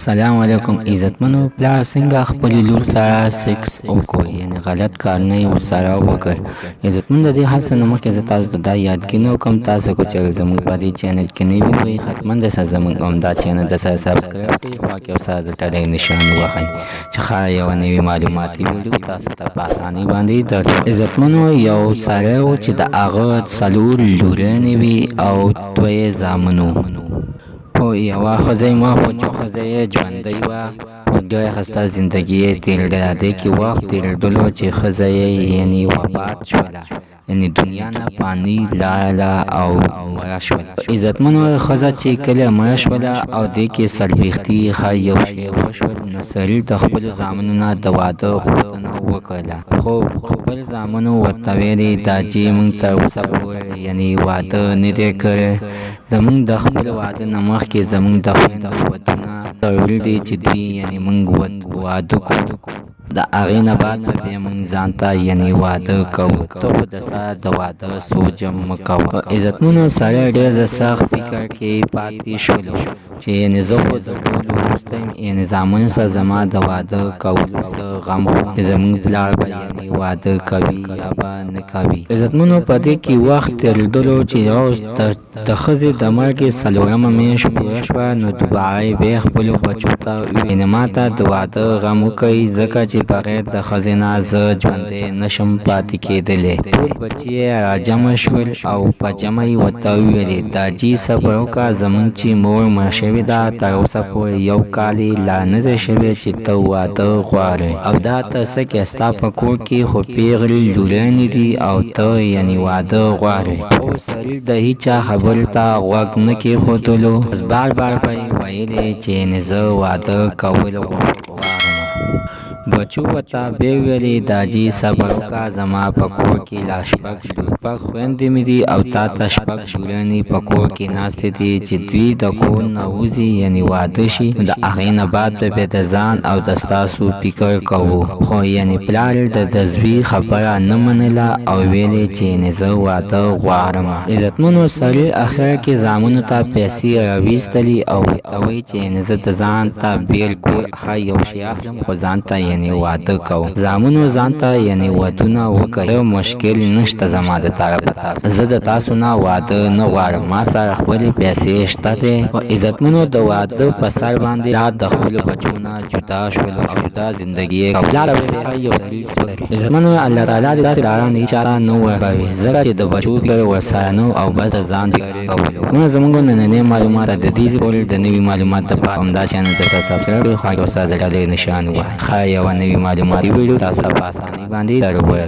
سلام علیکم عزتمنو پلار څنګه خپل لور سره سیکس وکړ یعنی غلط کار نه ورسره وکړ. عزتمن د دې هڅه نه مخکې زه تاسو ته دا یادګینه کوم تاسو کو چې زموږ په دې چینل کې نوي وي حتما د زموږ همدا چینل د سره سبسکرایب کړئ خو کې سره د ټاله نشان ووهئ چې ښه یو نوي معلوماتي ویډیو تاسو ته په اسانۍ باندې درته. عزتمنو یو سړی و چې د هغه څلور لورانې وي او دوه زامن وو. خو یوه ښځه مه خو چې ښځه یې ژوندۍ وه خو ډېره ښایسته زندګي یې تېرېدله. دې کې وخت تېرېدلو چې ښځه یې یعنې وفات شوله یعنې دنیا نه فاني لاړله او مړه شوله. عزتمنو ښځه چې کله مړه شوله او دې کې څلوېښتي ښایي یو شی وشول نو سړي د خپلو زامنو نه د واده غوښتنه وکړله خو خپل زامنو ورته ویلې دا چې موږ تر اوسه پورې یعنې واده نه دی کړی. زموږ د خپل واده نه مخکې زموږ د خویندو ودونه ضروري دی چې دوی یعنې موږ واده کړو. د هغې نه بعد به بیا موږ ځان ته یعنې واده کوو. ته خو د سره د واده سوچ هم مه کوه. عزتمنو سړی ډېر د سخت فکر کې پاتې شولو چې یعنې زه خو د ټولو وروسته یم یعنې زامنو سره زما د واده کولو څه غم خو چې زموږ پلار به یعنې واده کوي یا به نه کوي. عزتمنو په دې کې وخت تېرېدلو چې یو د ښځې د مرګې څلورمه میاشت پوره شوه نو دوباره یې بیا خپلو بچو ته وویل ما ته د واده غم وکړئ ځکه چې بغیر د ښځې نه زه ژوندی نشم پاتې کېدلی. ټول بچي یې راجمع شول او په جمع یې ورته وویلې دا جي صبر وکړه زموږ چې مور مړه شوې ده تر اوسه پورې یو کال یې لا نه دی شوی چې ته واده غواړې او دا ته څه کې ستا په کور کې خو پېغلې لورانې دي او ته یعنې واده غواړې. خو سړي د هېچا خبرې ته غوږ نه کېښودلو بس بار به یې ویلې چې یعنې زه واده کول غواړم. بچو ورته بیا ویلې دا جي صبر وکړه زما په کور کې لا شپږ خویندې مې دي او تا ته شپږ لورانې په کور کې ناستې دي چې دوی د کور نه وځي یعنې واده شي د هغې نه بعد به بیا د ځان او د ستاسو فکر کوو. خو یعنې پلار یې د زوی خبره نه منله او ویلې چې یعنې زه واده غواړم. عزتمنو سړي اخر کې زامنو ته پیسې راویستلې او ورته وایي چې یعنې زه د ځان ته بېل کور ښه یو شی اخلم خو ځان ته یعنې واده کوم. زامنو ځان ته یعنې ودونه وکړئ مشکل نشته زما د طرفه زه د تاسو نه واده نه غواړم ما سره خپلې پیسې شته دی. عزتمنو د واده په سر باندې پلار د خپلو بچو نه جدا شولو او جدا زندګي یې کوله. عزتمنو الله تعالی دې داسې پلاران هېچا نه ورکوي ځکه چې د بچو فکر ورسره نه او بس د ځان فکر کولو. نو زموږ نننۍ معلومات د دې پورې د نوي معلومات دپاره همدا چینل ته سبسکرایب کړئ خو ورسره د ډالۍ نشان ووهئ. ښه یوه نوي معلوماتي ویډیو تاسو ته په اسانۍ باندې در